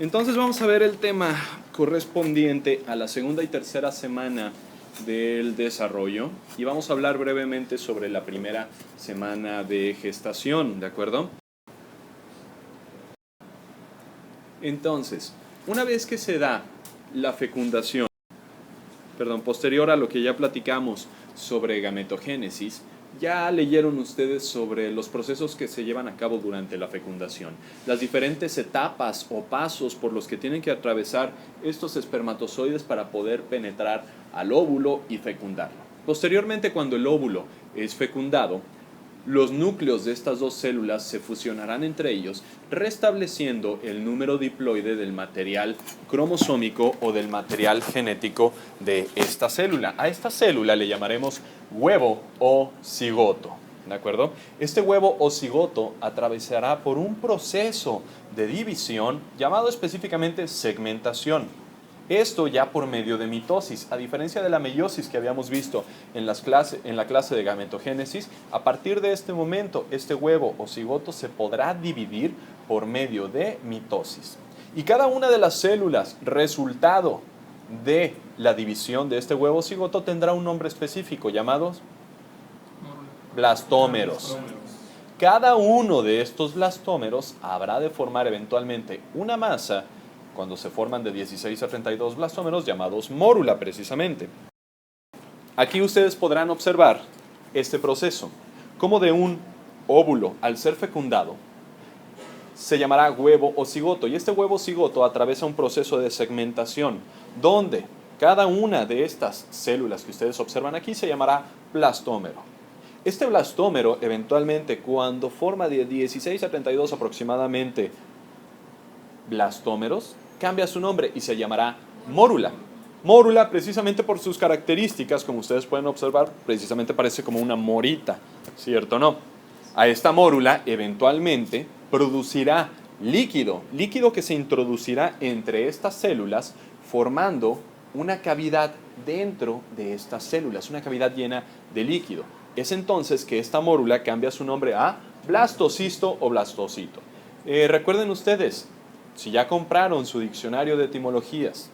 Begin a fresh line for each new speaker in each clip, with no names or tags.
Entonces vamos a ver el tema correspondiente a la segunda y tercera semana del desarrollo y vamos a hablar brevemente sobre la primera semana de gestación, ¿de acuerdo? Entonces, una vez que se da la fecundación, posterior a lo que ya platicamos sobre gametogénesis, ya leyeron ustedes sobre los procesos que se llevan a cabo durante la fecundación, las diferentes etapas o pasos por los que tienen que atravesar estos espermatozoides para poder penetrar al óvulo y fecundarlo. Posteriormente, cuando el óvulo es fecundado, los núcleos de estas dos células se fusionarán entre ellos, restableciendo el número diploide del material cromosómico o del material genético de esta célula. A esta célula le llamaremos huevo o cigoto, ¿de acuerdo? Este huevo o cigoto atravesará por un proceso de división llamado específicamente segmentación. Esto ya por medio de mitosis, a diferencia de la meiosis que habíamos visto en la clase de gametogénesis. A partir de este momento, este huevo o cigoto se podrá dividir por medio de mitosis. Y cada una de las células resultado de la división de este huevo o cigoto tendrá un nombre específico llamados blastómeros. Cada uno de estos blastómeros habrá de formar eventualmente una masa cuando se forman de 16 a 32 blastómeros llamados mórula precisamente. Aquí ustedes podrán observar este proceso, como de un óvulo al ser fecundado se llamará huevo o cigoto, y este huevo o cigoto atraviesa un proceso de segmentación donde cada una de estas células que ustedes observan aquí se llamará blastómero. Este blastómero eventualmente, cuando forma de 16 a 32 aproximadamente blastómeros, cambia su nombre y se llamará mórula. Mórula, precisamente por sus características, como ustedes pueden observar, precisamente parece como una morita, ¿cierto o no? A esta mórula eventualmente producirá líquido que se introducirá entre estas células formando una cavidad dentro de estas células, una cavidad llena de líquido. Es entonces que esta mórula cambia su nombre a blastocisto o blastocito. Recuerden ustedes, si ya compraron su diccionario de etimologías,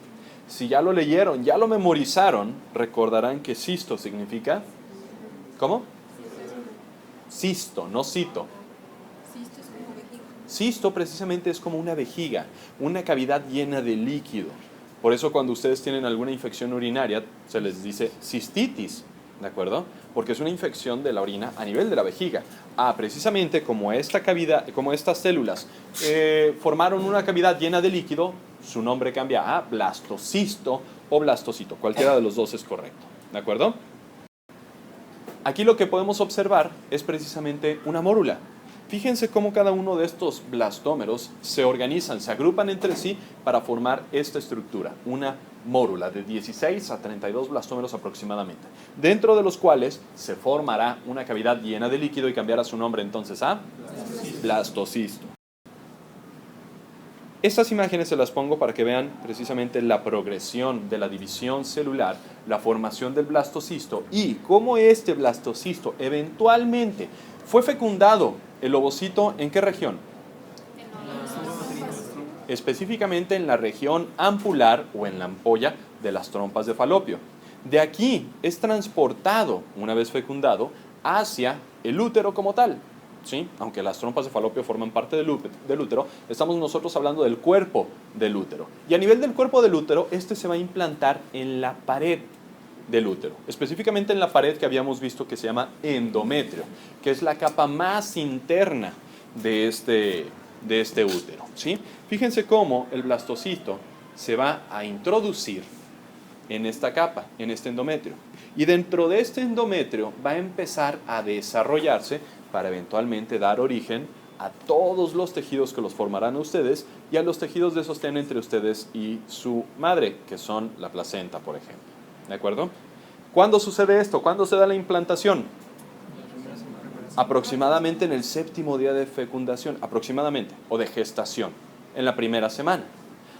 si ya lo leyeron, ya lo memorizaron, recordarán que cisto significa, ¿cómo? Cisto, no cito.
Cisto es como vejiga.
Cisto precisamente es como una vejiga, una cavidad llena de líquido. Por eso cuando ustedes tienen alguna infección urinaria, se les dice cistitis, ¿de acuerdo? Porque es una infección de la orina a nivel de la vejiga. Precisamente como esta cavidad, como estas células formaron una cavidad llena de líquido, su nombre cambia a blastocisto o blastocito. Cualquiera de los dos es correcto, ¿de acuerdo? Aquí lo que podemos observar es precisamente una mórula. Fíjense cómo cada uno de estos blastómeros se organizan, se agrupan entre sí para formar esta estructura, una mórula de 16 a 32 blastómeros aproximadamente, dentro de los cuales se formará una cavidad llena de líquido y cambiará su nombre entonces a blastocisto. Estas imágenes se las pongo para que vean precisamente la progresión de la división celular, la formación del blastocisto y cómo este blastocisto eventualmente fue fecundado el ovocito. ¿En qué región? Específicamente en la región ampular o en la ampolla de las trompas de Falopio. De aquí es transportado, una vez fecundado, hacia el útero como tal. ¿Sí? Aunque las trompas de Falopio forman parte del útero, estamos nosotros hablando del cuerpo del útero. Y a nivel del cuerpo del útero, este se va a implantar en la pared del útero, específicamente en la pared que habíamos visto que se llama endometrio, que es la capa más interna de este útero, ¿sí? Fíjense cómo el blastocito se va a introducir en esta capa, en este endometrio. Y dentro de este endometrio va a empezar a desarrollarse para eventualmente dar origen a todos los tejidos que los formarán a ustedes y a los tejidos de sostén entre ustedes y su madre, que son la placenta, por ejemplo. ¿De acuerdo? ¿Cuándo sucede esto? ¿Cuándo se da la implantación? Aproximadamente en el 7º día de fecundación, aproximadamente, o de gestación, en la primera semana.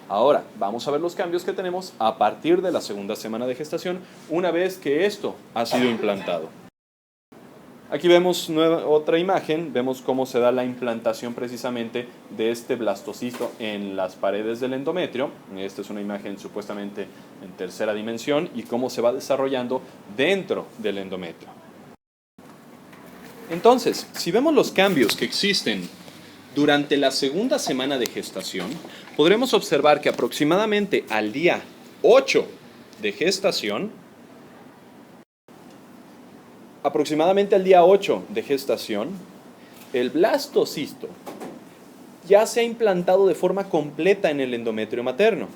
Ahora, vamos a ver los cambios que tenemos a partir de la segunda semana de gestación, una vez que esto ha sido implantado. Aquí vemos otra imagen, vemos cómo se da la implantación precisamente de este blastocisto en las paredes del endometrio. Esta es una imagen supuestamente en tercera dimensión y cómo se va desarrollando dentro del endometrio. Entonces, si vemos los cambios que existen durante la segunda semana de gestación, podremos observar que aproximadamente al día 8 de gestación, el blastocisto ya se ha implantado de forma completa en el endometrio materno.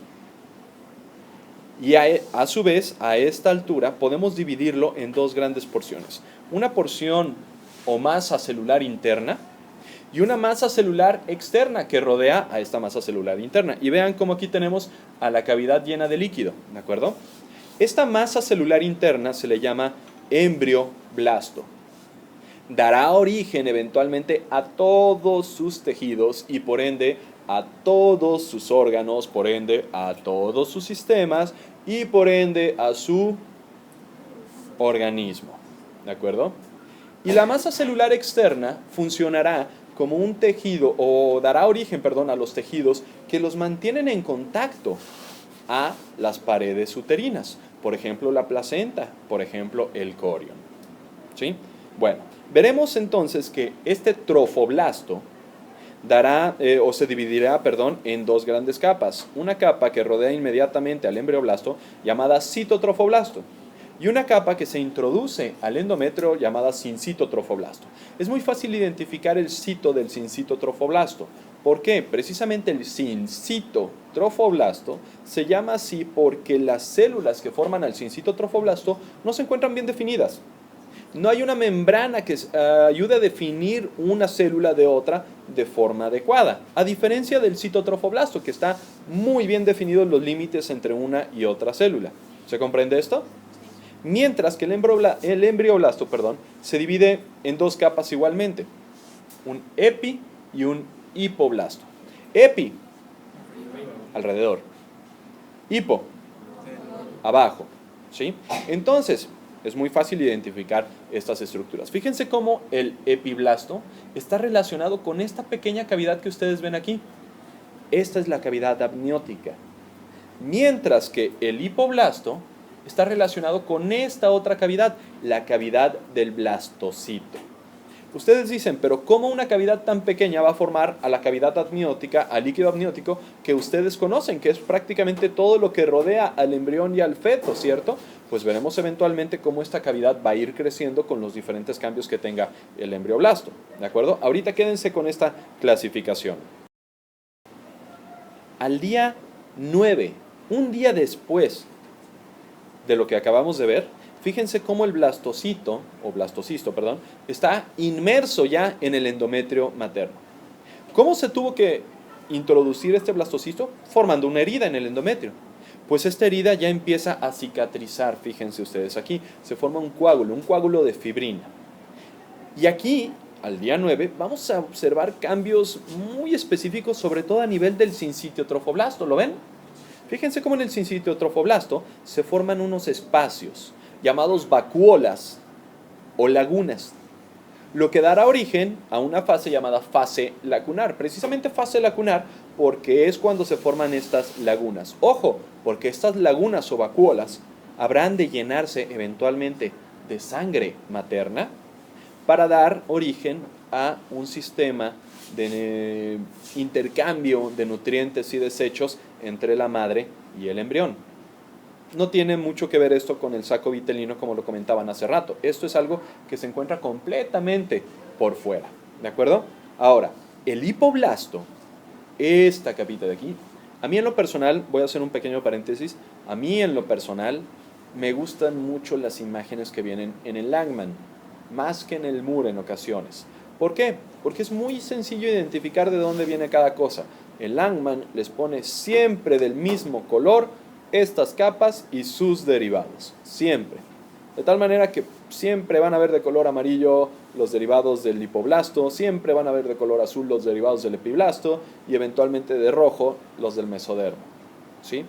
Y a su vez, a esta altura, podemos dividirlo en dos grandes porciones. Una porción o masa celular interna y una masa celular externa que rodea a esta masa celular interna. Y vean cómo aquí tenemos a la cavidad llena de líquido, ¿de acuerdo? Esta masa celular interna se le llama embrioblasto. Dará origen eventualmente a todos sus tejidos y por ende a todos sus órganos, por ende a todos sus sistemas y por ende a su organismo, ¿de acuerdo? Y la masa celular externa funcionará como un tejido o dará origen, a los tejidos que los mantienen en contacto a las paredes uterinas, por ejemplo la placenta, por ejemplo el corion. ¿Sí? Bueno, veremos entonces que este trofoblasto dará o se dividirá, en dos grandes capas. Una capa que rodea inmediatamente al embrioblasto llamada citotrofoblasto y una capa que se introduce al endometrio llamada sincitotrofoblasto. Es muy fácil identificar el cito del sincitotrofoblasto. ¿Por qué? Precisamente el sincitotrofoblasto se llama así porque las células que forman al sincitotrofoblasto no se encuentran bien definidas. No hay una membrana que ayude a definir una célula de otra de forma adecuada, a diferencia del citotrofoblasto, que está muy bien definidos los límites entre una y otra célula. ¿Se comprende esto? Mientras que el embrioblasto se divide en dos capas igualmente, un epi y un hipoblasto. Epi, alrededor. Hipo, abajo. ¿Sí? Entonces, es muy fácil identificar estas estructuras. Fíjense cómo el epiblasto está relacionado con esta pequeña cavidad que ustedes ven aquí. Esta es la cavidad amniótica. Mientras que el hipoblasto está relacionado con esta otra cavidad, la cavidad del blastocito. Ustedes dicen, pero ¿cómo una cavidad tan pequeña va a formar a la cavidad amniótica, al líquido amniótico que ustedes conocen, que es prácticamente todo lo que rodea al embrión y al feto, ¿cierto? Pues veremos eventualmente cómo esta cavidad va a ir creciendo con los diferentes cambios que tenga el embrioblasto, ¿de acuerdo? Ahorita quédense con esta clasificación. Al día 9, un día después de lo que acabamos de ver, fíjense cómo el blastocisto, está inmerso ya en el endometrio materno. ¿Cómo se tuvo que introducir este blastocisto? Formando una herida en el endometrio. Pues esta herida ya empieza a cicatrizar, fíjense ustedes aquí, se forma un coágulo de fibrina. Y aquí, al día 9, vamos a observar cambios muy específicos, sobre todo a nivel del sincitiotrofoblasto, ¿lo ven? Fíjense cómo en el sincitiotrofoblasto se forman unos espacios llamados vacuolas o lagunas, lo que dará origen a una fase llamada fase lacunar. Precisamente fase lacunar porque es cuando se forman estas lagunas. Ojo, porque estas lagunas o vacuolas habrán de llenarse eventualmente de sangre materna para dar origen a un sistema de intercambio de nutrientes y desechos entre la madre y el embrión. No tiene mucho que ver esto con el saco vitelino como lo comentaban hace rato. Esto es algo que se encuentra completamente por fuera, ¿de acuerdo? Ahora, el hipoblasto, esta capita de aquí, a mí en lo personal, voy a hacer un pequeño paréntesis, a mí en lo personal me gustan mucho las imágenes que vienen en el Langman, más que en el Moore en ocasiones. ¿Por qué? Porque es muy sencillo identificar de dónde viene cada cosa. El Langman les pone siempre del mismo color estas capas y sus derivados, siempre. De tal manera que siempre van a ver de color amarillo los derivados del hipoblasto, siempre van a ver de color azul los derivados del epiblasto y eventualmente de rojo los del mesodermo. ¿Sí?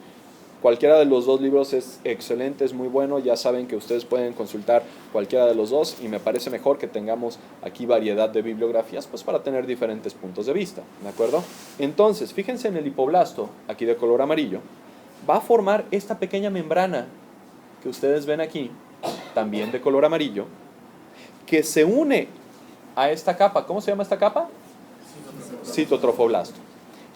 Cualquiera de los dos libros es excelente, es muy bueno. Ya saben que ustedes pueden consultar cualquiera de los dos y me parece mejor que tengamos aquí variedad de bibliografías pues para tener diferentes puntos de vista, ¿de acuerdo? Entonces, fíjense en el hipoblasto, aquí de color amarillo, va a formar esta pequeña membrana que ustedes ven aquí, también de color amarillo, que se une a esta capa. ¿Cómo se llama esta capa? Citotrofoblasto.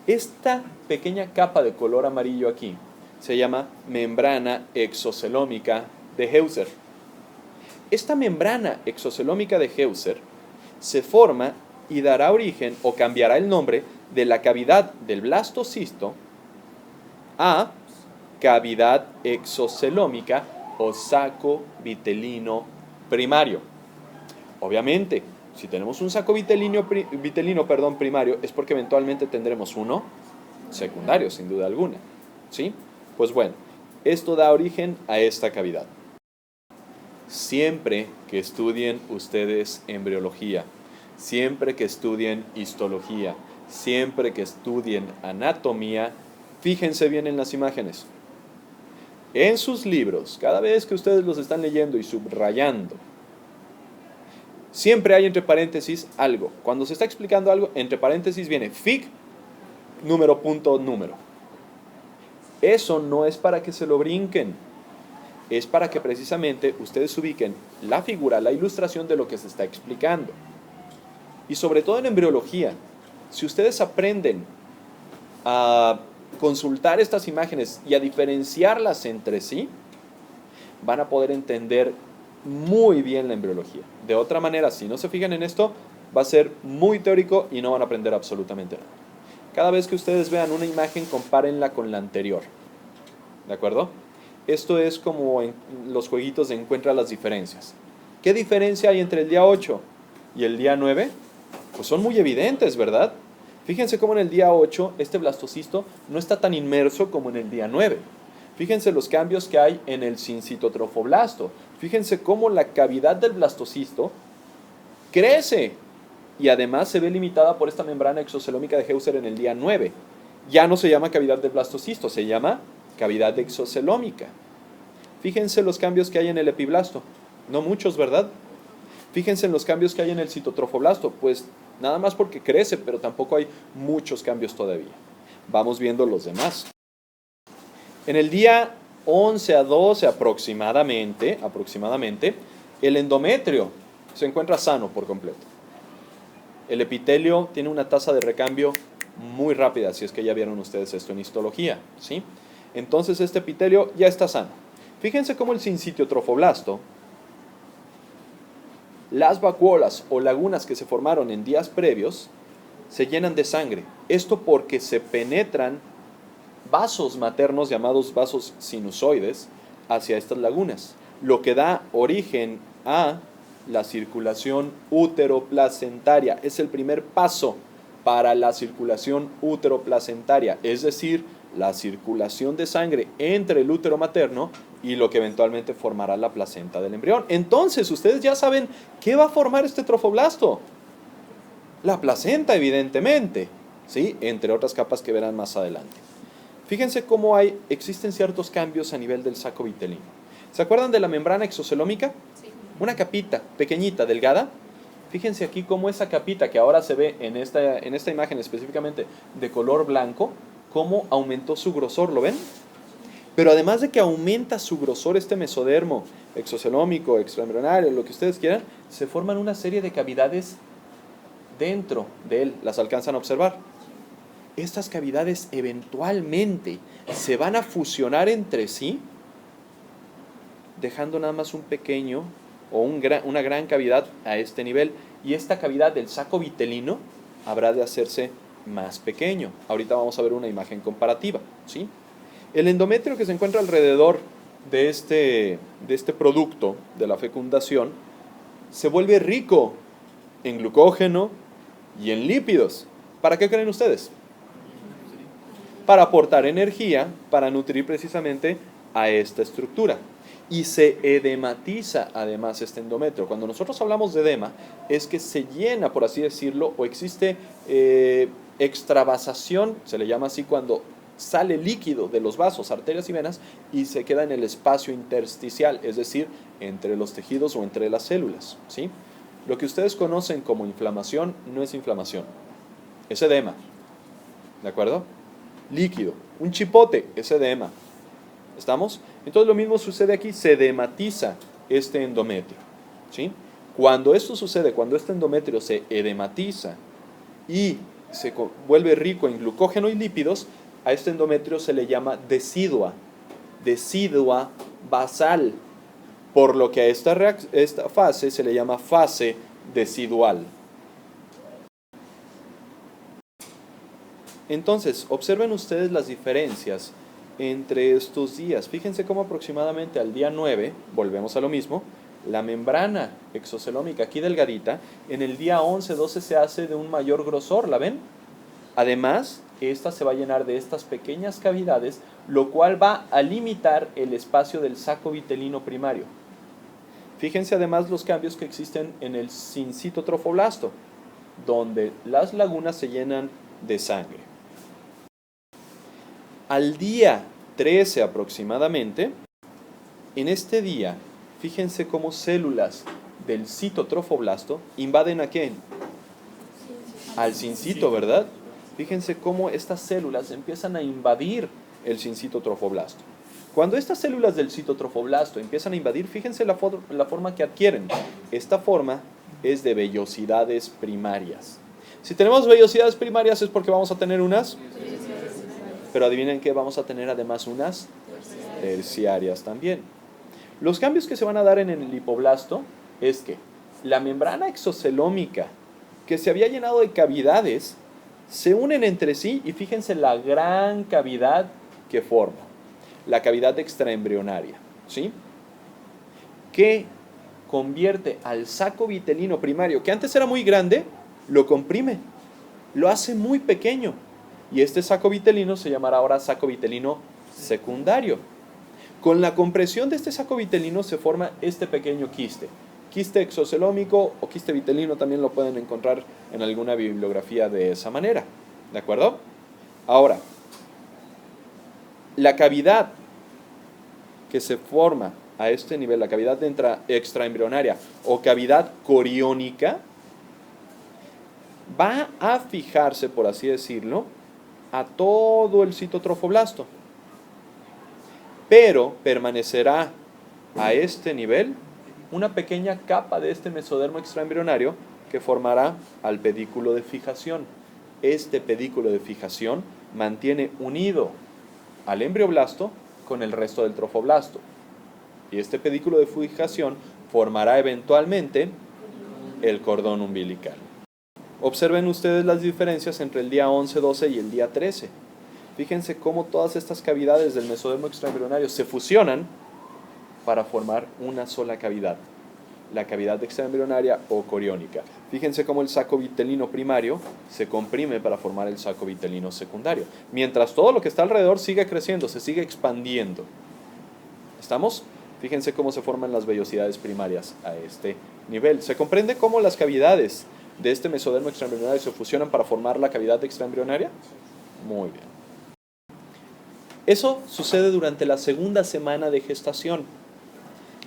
Esta pequeña capa de color amarillo aquí se llama membrana exocelómica de Heuser. Esta membrana exocelómica de Heuser se forma y dará origen o cambiará el nombre de la cavidad del blastocisto a cavidad exocelómica o saco vitelino primario. Obviamente, si tenemos un saco vitelino primario, es porque eventualmente tendremos uno secundario, sin duda alguna. ¿Sí? Pues bueno, esto da origen a esta cavidad. Siempre que estudien ustedes embriología, siempre que estudien histología, siempre que estudien anatomía, fíjense bien en las imágenes. En sus libros, cada vez que ustedes los están leyendo y subrayando, siempre hay entre paréntesis algo. Cuando se está explicando algo, entre paréntesis viene fig, número, punto, número. Eso no es para que se lo brinquen, es para que precisamente ustedes ubiquen la figura, la ilustración de lo que se está explicando. Y sobre todo en embriología, si ustedes aprenden a consultar estas imágenes y a diferenciarlas entre sí, van a poder entender muy bien la embriología. De otra manera, si no se fijan en esto, va a ser muy teórico y no van a aprender absolutamente nada. Cada vez que ustedes vean una imagen, compárenla con la anterior. ¿De acuerdo? Esto es como en los jueguitos de encuentra las diferencias. ¿Qué diferencia hay entre el día 8 y el día 9? Pues son muy evidentes, ¿verdad? Fíjense cómo en el día 8 este blastocisto no está tan inmerso como en el día 9. Fíjense los cambios que hay en el sincitotrofoblasto. Fíjense cómo la cavidad del blastocisto crece y además se ve limitada por esta membrana exocelómica de Heuser en el día 9. Ya no se llama cavidad del blastocisto, se llama cavidad exocelómica. Fíjense los cambios que hay en el epiblasto. No muchos, ¿verdad? Fíjense en los cambios que hay en el citotrofoblasto. Pues nada más porque crece, pero tampoco hay muchos cambios todavía. Vamos viendo los demás. En el día 11 a 12 aproximadamente, el endometrio se encuentra sano por completo. El epitelio tiene una tasa de recambio muy rápida, si es que ya vieron ustedes esto en histología, ¿sí? Entonces este epitelio ya está sano. Fíjense cómo el sincitiotrofoblasto, las vacuolas o lagunas que se formaron en días previos, se llenan de sangre. Esto porque se penetran vasos maternos llamados vasos sinusoides hacia estas lagunas, lo que da origen a la circulación útero-placentaria. Es el primer paso para la circulación útero-placentaria, es decir, la circulación de sangre entre el útero materno y lo que eventualmente formará la placenta del embrión. Entonces, ustedes ya saben qué va a formar este trofoblasto. La placenta, evidentemente, ¿sí? Entre otras capas que verán más adelante. Fíjense cómo existen ciertos cambios a nivel del saco vitelino. ¿Se acuerdan de la membrana exocelómica?
Sí.
Una capita pequeñita, delgada. Fíjense aquí cómo esa capita que ahora se ve en esta imagen específicamente de color blanco, cómo aumentó su grosor, ¿lo ven? Pero además de que aumenta su grosor este mesodermo exocelómico, extraembrionario, lo que ustedes quieran, se forman una serie de cavidades dentro de él. ¿Las alcanzan a observar? Estas cavidades eventualmente se van a fusionar entre sí, dejando nada más un pequeño o una gran cavidad a este nivel. Y esta cavidad del saco vitelino habrá de hacerse más pequeño. Ahorita vamos a ver una imagen comparativa, ¿sí? El endometrio que se encuentra alrededor de este producto de la fecundación se vuelve rico en glucógeno y en lípidos. ¿Para qué creen ustedes? Para aportar energía, para nutrir precisamente a esta estructura. Y se edematiza además este endometrio. Cuando nosotros hablamos de edema, es que se llena, por así decirlo, o existe extravasación, se le llama así cuando sale líquido de los vasos, arterias y venas y se queda en el espacio intersticial, es decir, entre los tejidos o entre las células, ¿sí? Lo que ustedes conocen como inflamación no es inflamación, es edema, ¿de acuerdo? Líquido, un chipote es edema, ¿estamos? Entonces lo mismo sucede aquí, se edematiza este endometrio, ¿sí? Cuando esto sucede, cuando este endometrio se edematiza y se vuelve rico en glucógeno y lípidos, a este endometrio se le llama decidua basal, por lo que a esta fase se le llama fase decidual. Entonces, observen ustedes las diferencias entre estos días. Fíjense cómo aproximadamente al día 9, volvemos a lo mismo, la membrana exocelómica aquí delgadita, en el día 11, 12 se hace de un mayor grosor, ¿la ven? Además, esta se va a llenar de estas pequeñas cavidades, lo cual va a limitar el espacio del saco vitelino primario. Fíjense además los cambios que existen en el sincito trofoblasto, donde las lagunas se llenan de sangre. Al día 13 aproximadamente, en este día, fíjense cómo células del citotrofoblasto invaden ¿a quién? Al sincito, ¿verdad? Fíjense cómo estas células empiezan a invadir el sincito trofoblasto. Cuando estas células del citotrofoblasto empiezan a invadir, fíjense la forma que adquieren. Esta forma es de vellosidades primarias. Si tenemos vellosidades primarias es porque vamos a tener unas, pero adivinen qué, vamos a tener además unas terciarias también. Los cambios que se van a dar en el lipoblasto es que la membrana exocelómica que se había llenado de cavidades se unen entre sí y fíjense la gran cavidad que forma, la cavidad extraembrionaria, ¿sí? Que convierte al saco vitelino primario, que antes era muy grande, lo comprime, lo hace muy pequeño y este saco vitelino se llamará ahora saco vitelino secundario. Con la compresión de este saco vitelino se forma este pequeño quiste. Quiste exocelómico o quiste vitelino también lo pueden encontrar en alguna bibliografía de esa manera, ¿de acuerdo? Ahora, la cavidad que se forma a este nivel, la cavidad extraembrionaria o cavidad coriónica, va a fijarse, por así decirlo, a todo el citotrofoblasto, pero permanecerá a este nivel una pequeña capa de este mesodermo extraembrionario que formará al pedículo de fijación. Este pedículo de fijación mantiene unido al embrioblasto con el resto del trofoblasto. Y este pedículo de fijación formará eventualmente el cordón umbilical. Observen ustedes las diferencias entre el día 11, 12 y el día 13. Fíjense cómo todas estas cavidades del mesodermo extraembrionario se fusionan para formar una sola cavidad, la cavidad extraembrionaria o coriónica. Fíjense cómo el saco vitelino primario se comprime para formar el saco vitelino secundario, mientras todo lo que está alrededor sigue creciendo, se sigue expandiendo. ¿Estamos? Fíjense cómo se forman las vellosidades primarias a este nivel. ¿Se comprende cómo las cavidades de este mesodermo extraembrionario se fusionan para formar la cavidad extraembrionaria? Muy bien. Eso sucede durante la segunda semana de gestación.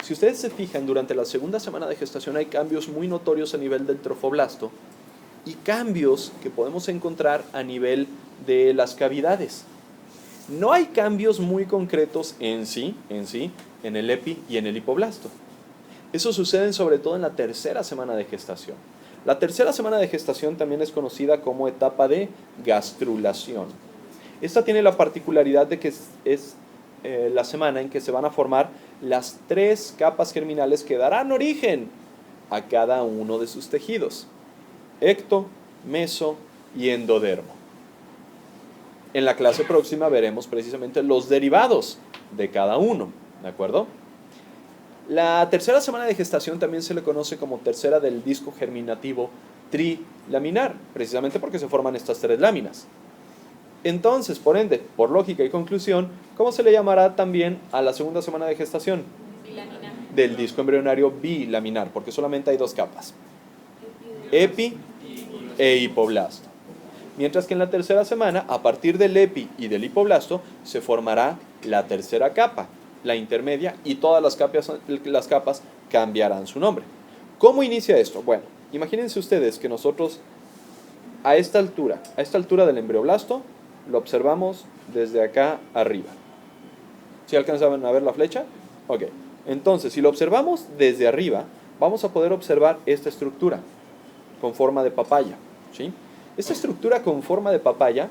Si ustedes se fijan, durante la segunda semana de gestación hay cambios muy notorios a nivel del trofoblasto y cambios que podemos encontrar a nivel de las cavidades. No hay cambios muy concretos en sí, en el epi y en el hipoblasto. Eso sucede sobre todo en la tercera semana de gestación. La tercera semana de gestación también es conocida como etapa de gastrulación. Esta tiene la particularidad de que es la semana en que se van a formar las 3 capas germinales que darán origen a cada uno de sus tejidos: ecto, meso y endodermo. En la clase próxima veremos precisamente los derivados de cada uno, ¿de acuerdo? La tercera semana de gestación también se le conoce como tercera del disco germinativo trilaminar, precisamente porque se forman estas 3 láminas. Entonces, por ende, por lógica y conclusión, ¿cómo se le llamará también a la segunda semana de gestación?
Bilaminar.
Del disco embrionario bilaminar, porque solamente hay 2 capas, epi e hipoblasto. Mientras que en la tercera semana, a partir del epi y del hipoblasto, se formará la tercera capa, la intermedia, y todas las capas cambiarán su nombre. ¿Cómo inicia esto? Bueno, imagínense ustedes que nosotros a esta altura del embrioblasto, lo observamos desde acá arriba. ¿Sí alcanzaban a ver la flecha? Ok. Entonces, si lo observamos desde arriba, vamos a poder observar esta estructura con forma de papaya, ¿sí? Esta estructura con forma de papaya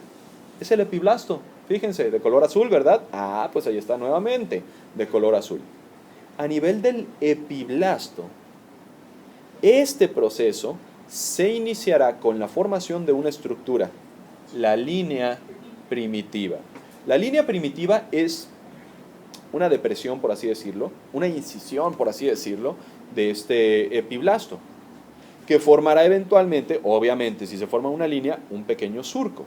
es el epiblasto. Fíjense, de color azul, ¿verdad? Ah, pues ahí está nuevamente, de color azul. A nivel del epiblasto, este proceso se iniciará con la formación de una estructura, la línea primitiva. La línea primitiva es una depresión, por así decirlo, una incisión, por así decirlo, de este epiblasto, que formará eventualmente, obviamente, si se forma una línea, un pequeño surco.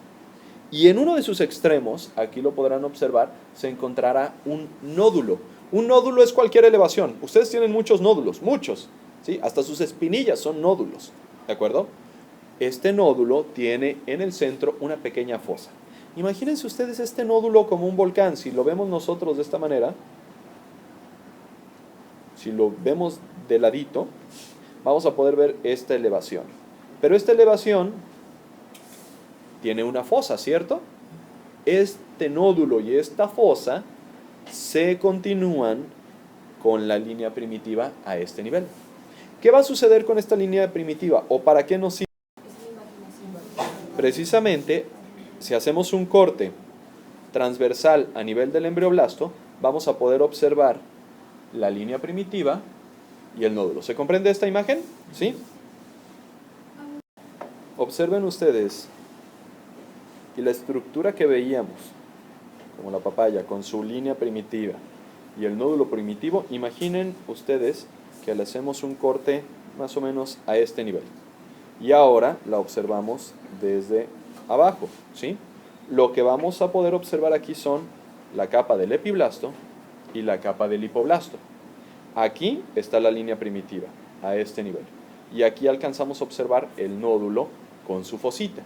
Y en uno de sus extremos, aquí lo podrán observar, se encontrará un nódulo. Un nódulo es cualquier elevación. Ustedes tienen muchos nódulos, muchos, ¿sí? Hasta sus espinillas son nódulos, ¿de acuerdo? Este nódulo tiene en el centro una pequeña fosa. Imagínense ustedes este nódulo como un volcán. Si lo vemos nosotros de esta manera, si lo vemos de ladito, vamos a poder ver esta elevación. Pero esta elevación tiene una fosa, ¿cierto? Este nódulo y esta fosa se continúan con la línea primitiva a este nivel. ¿Qué va a suceder con esta línea primitiva? ¿O para qué nos sirve? Precisamente, si hacemos un corte transversal a nivel del embrioblasto, vamos a poder observar la línea primitiva y el nódulo. ¿Se comprende esta imagen? ¿Sí? Observen ustedes, y la estructura que veíamos, como la papaya, con su línea primitiva y el nódulo primitivo, imaginen ustedes que le hacemos un corte más o menos a este nivel. Y ahora la observamos desde abajo, ¿sí? Lo que vamos a poder observar aquí son la capa del epiblasto y la capa del hipoblasto. Aquí está la línea primitiva, a este nivel. Y aquí alcanzamos a observar el nódulo con su fosita.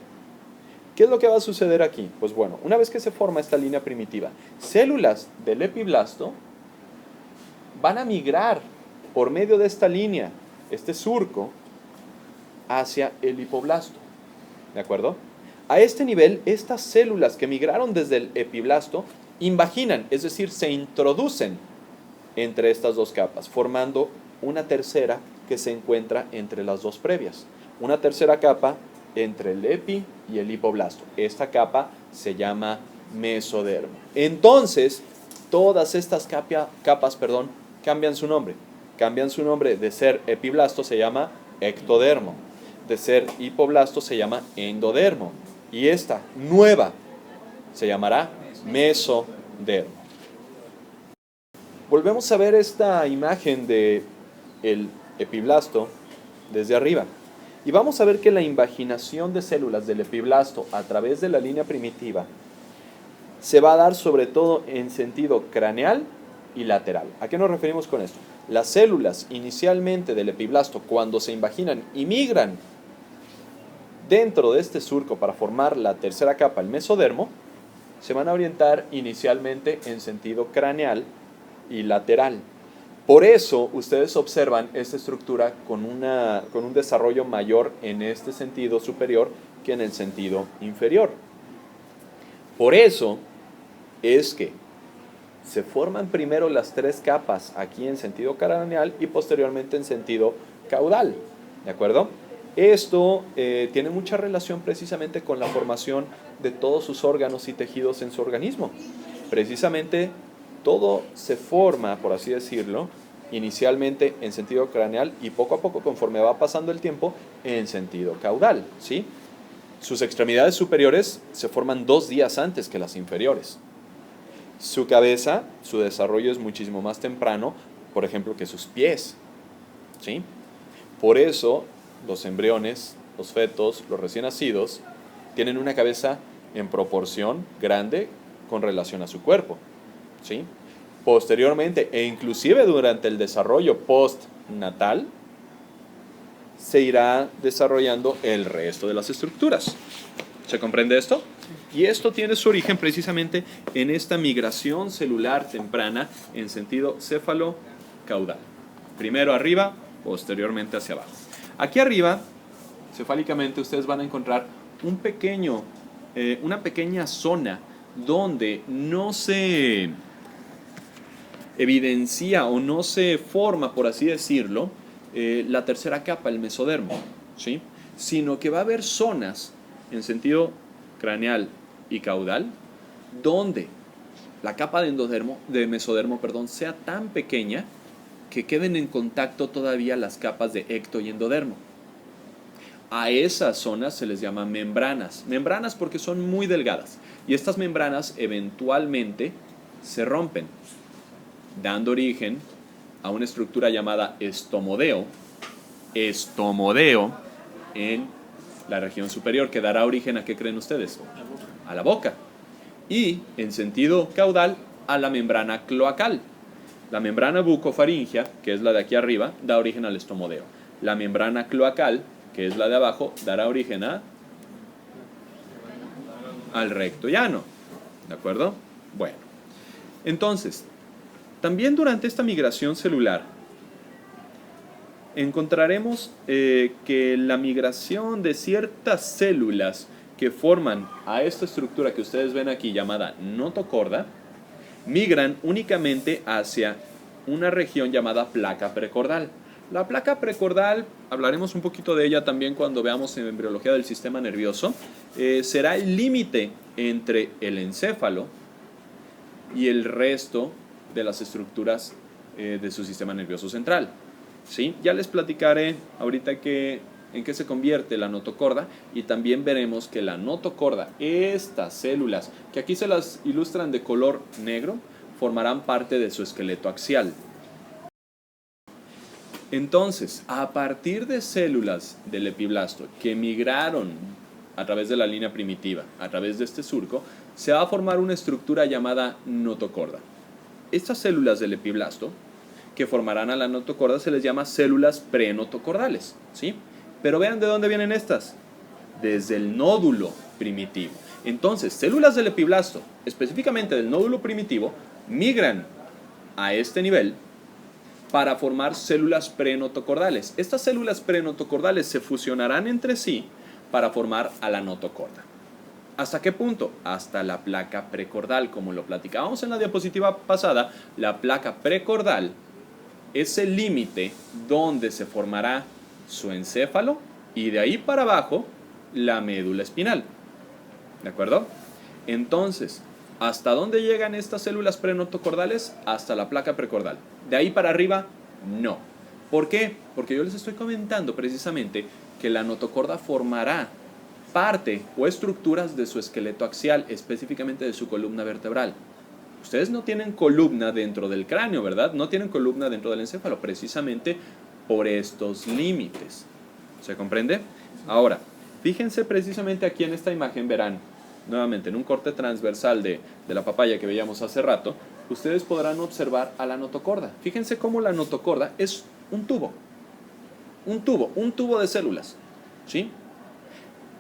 ¿Qué es lo que va a suceder aquí? Pues bueno, una vez que se forma esta línea primitiva, células del epiblasto van a migrar por medio de esta línea, este surco, hacia el hipoblasto. ¿De acuerdo? A este nivel, estas células que migraron desde el epiblasto invaginan, es decir, se introducen entre estas dos capas, formando una tercera que se encuentra entre las dos previas. Una tercera capa entre el epi y el hipoblasto. Esta capa se llama mesodermo. Entonces, todas estas capas cambian su nombre. Cambian su nombre. De ser epiblasto se llama ectodermo. De ser hipoblasto se llama endodermo. Y esta nueva se llamará mesodermo. Volvemos a ver esta imagen de el epiblasto desde arriba. Y vamos a ver que la invaginación de células del epiblasto a través de la línea primitiva se va a dar sobre todo en sentido craneal y lateral. ¿A qué nos referimos con esto? Las células inicialmente del epiblasto, cuando se invaginan y migran dentro de este surco para formar la tercera capa, el mesodermo, se van a orientar inicialmente en sentido craneal y lateral. Por eso ustedes observan esta estructura con un desarrollo mayor en este sentido superior que en el sentido inferior. Por eso es que se forman primero las tres capas aquí en sentido craneal y posteriormente en sentido caudal. ¿De acuerdo? Esto tiene mucha relación precisamente con la formación de todos sus órganos y tejidos en su organismo. Precisamente todo se forma, por así decirlo, inicialmente en sentido craneal y poco a poco, conforme va pasando el tiempo, en sentido caudal, ¿sí? Sus extremidades superiores se forman 2 días antes que las inferiores. Su cabeza, su desarrollo es muchísimo más temprano, por ejemplo, que sus pies, ¿sí? Por eso, los embriones, los fetos, los recién nacidos, tienen una cabeza en proporción grande con relación a su cuerpo, ¿sí? Posteriormente, e inclusive durante el desarrollo postnatal, se irá desarrollando el resto de las estructuras, ¿Se comprende esto? Y esto tiene su origen precisamente en esta migración celular temprana en sentido céfalo-caudal. Primero arriba, posteriormente hacia abajo. Aquí arriba, cefálicamente, ustedes van a encontrar una pequeña zona donde no se evidencia o no se forma, por así decirlo, la tercera capa, el mesodermo, ¿sí? Sino que va a haber zonas en sentido craneal y caudal donde la capa de mesodermo, sea tan pequeña que queden en contacto todavía las capas de ecto y endodermo. A esas zonas se les llama membranas. Membranas porque son muy delgadas. Y estas membranas eventualmente se rompen, dando origen a una estructura llamada estomodeo en la región superior, que dará origen a ¿qué creen ustedes? A la boca. Y en sentido caudal, a la membrana cloacal. La membrana bucofaringea, que es la de aquí arriba, da origen al estomodeo. La membrana cloacal, que es la de abajo, dará origen al recto llano. ¿De acuerdo? Bueno, entonces, también durante esta migración celular, encontraremos que la migración de ciertas células que forman a esta estructura que ustedes ven aquí llamada notocorda, migran únicamente hacia una región llamada placa precordal. La placa precordal, hablaremos un poquito de ella también cuando veamos en embriología del sistema nervioso, será el límite entre el encéfalo y el resto de las estructuras de su sistema nervioso central. ¿Sí? Ya les platicaré ahorita en qué se convierte la notocorda y también veremos que la notocorda, estas células que aquí se las ilustran de color negro, formarán parte de su esqueleto axial. Entonces, a partir de células del epiblasto que migraron a través de la línea primitiva, a través de este surco, se va a formar una estructura llamada notocorda. Estas células del epiblasto que formarán a la notocorda se les llama células prenotocordales, ¿sí? Pero vean de dónde vienen estas. Desde el nódulo primitivo. Entonces, células del epiblasto, específicamente del nódulo primitivo, migran a este nivel para formar células prenotocordales. Estas células prenotocordales se fusionarán entre sí para formar a la notocorda. ¿Hasta qué punto? Hasta la placa precordal. Como lo platicábamos en la diapositiva pasada, la placa precordal es el límite donde se formará su encéfalo y de ahí para abajo la médula espinal. ¿De acuerdo? Entonces, ¿hasta dónde llegan estas células prenotocordales? Hasta la placa precordal. De ahí para arriba, no. ¿Por qué? Porque yo les estoy comentando precisamente que la notocorda formará parte o estructuras de su esqueleto axial, específicamente de su columna vertebral. Ustedes no tienen columna dentro del cráneo, ¿verdad? No tienen columna dentro del encéfalo, precisamente por estos límites. ¿Se comprende? Ahora, fíjense precisamente aquí en esta imagen, verán, nuevamente en un corte transversal de la papaya que veíamos hace rato, ustedes podrán observar a la notocorda. Fíjense cómo la notocorda es un tubo de células, ¿sí?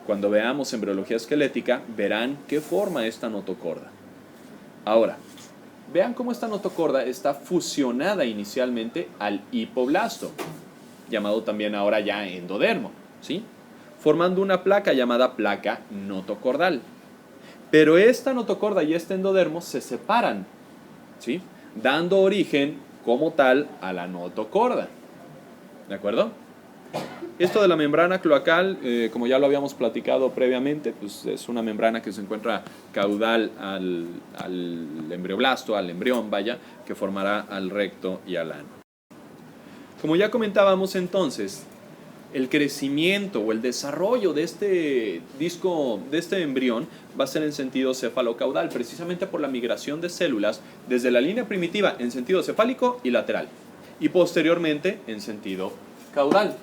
Cuando veamos embriología esquelética, verán qué forma esta notocorda. Ahora, vean cómo esta notocorda está fusionada inicialmente al hipoblasto, llamado también ahora ya endodermo, ¿sí? Formando una placa llamada placa notocordal. Pero esta notocorda y este endodermo se separan, ¿sí? Dando origen como tal a la notocorda. ¿De acuerdo? Esto de la membrana cloacal, como ya lo habíamos platicado previamente, pues es una membrana que se encuentra caudal al embrioblasto, al embrión, vaya, que formará al recto y al ano. Como ya comentábamos entonces, el crecimiento o el desarrollo de este disco, de este embrión, va a ser en sentido cefalocaudal, precisamente por la migración de células desde la línea primitiva en sentido cefálico y lateral, y posteriormente en sentido caudal.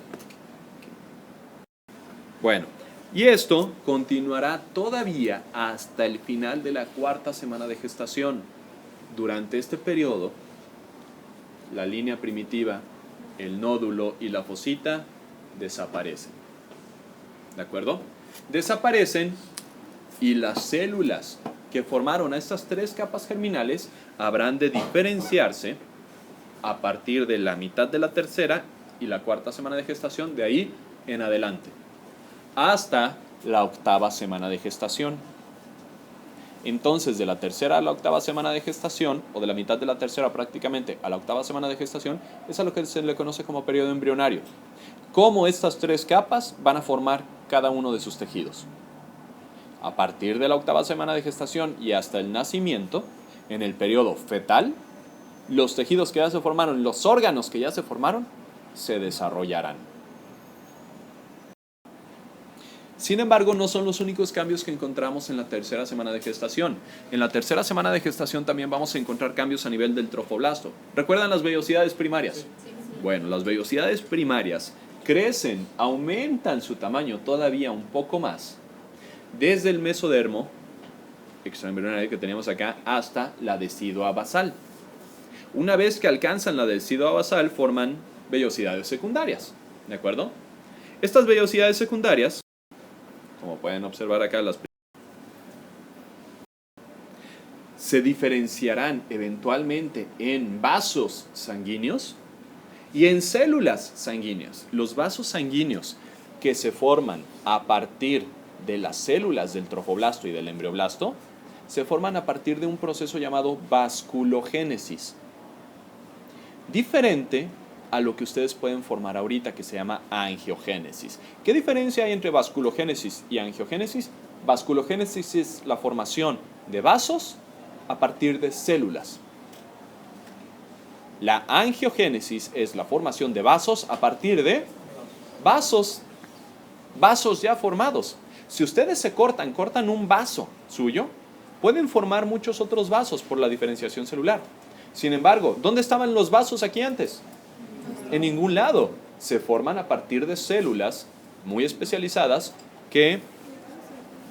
Bueno, y esto continuará todavía hasta el final de la 4ª semana de gestación. Durante este periodo, la línea primitiva, el nódulo y la fosita desaparecen. ¿De acuerdo? Desaparecen y las células que formaron a estas 3 capas germinales habrán de diferenciarse a partir de la mitad de la tercera y la 4ª semana de gestación, de ahí en adelante, hasta la 8ª semana de gestación. Entonces, de la 3ª a la 8ª semana de gestación, o de la mitad de la 3ª prácticamente a la 8ª semana de gestación, es a lo que se le conoce como periodo embrionario. Cómo estas 3 capas van a formar cada uno de sus tejidos. A partir de la 8ª semana de gestación y hasta el nacimiento, en el periodo fetal, los tejidos que ya se formaron, los órganos que ya se formaron, se desarrollarán. Sin embargo, no son los únicos cambios que encontramos en la 3ª semana de gestación. En la 3ª semana de gestación también vamos a encontrar cambios a nivel del trofoblasto. ¿Recuerdan las vellosidades primarias? Bueno, las vellosidades primarias crecen, aumentan su tamaño todavía un poco más, desde el mesodermo extraembrionario que teníamos acá hasta la decidua basal. Una vez que alcanzan la decidua basal, forman vellosidades secundarias, ¿de acuerdo? Estas vellosidades secundarias, como pueden observar acá, se diferenciarán eventualmente en vasos sanguíneos y en células sanguíneas. Los vasos sanguíneos que se forman a partir de las células del trofoblasto y del embrioblasto se forman a partir de un proceso llamado vasculogénesis, diferente a lo que ustedes pueden formar ahorita, que se llama angiogénesis. ¿Qué diferencia hay entre vasculogénesis y angiogénesis? Vasculogénesis es la formación de vasos a partir de células. La angiogénesis es la formación de vasos a partir de vasos ya formados. Si ustedes cortan un vaso suyo, pueden formar muchos otros vasos por la diferenciación celular. Sin embargo, ¿dónde estaban los vasos aquí antes? En ningún lado. Se forman a partir de células muy especializadas que,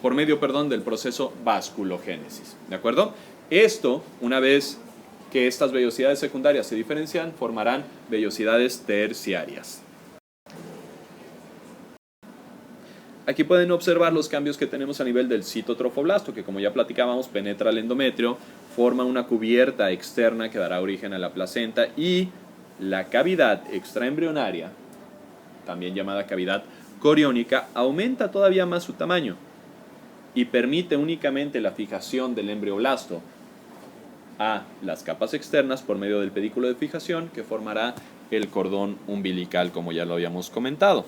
por medio, del proceso vasculogénesis. ¿De acuerdo? Esto, una vez que estas vellosidades secundarias se diferencian, formarán vellosidades terciarias. Aquí pueden observar los cambios que tenemos a nivel del citotrofoblasto, que como ya platicábamos, penetra el endometrio, forma una cubierta externa que dará origen a la placenta, y la cavidad extraembrionaria, también llamada cavidad coriónica, aumenta todavía más su tamaño y permite únicamente la fijación del embrioblasto a las capas externas por medio del pedículo de fijación, que formará el cordón umbilical, como ya lo habíamos comentado.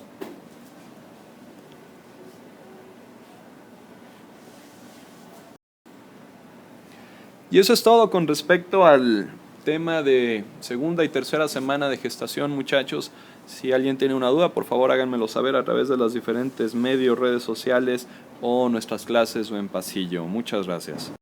Y eso es todo con respecto al tema de 2ª y 3ª semana de gestación, muchachos. Si alguien tiene una duda, por favor háganmelo saber a través de los diferentes medios, redes sociales o nuestras clases o en pasillo. Muchas gracias.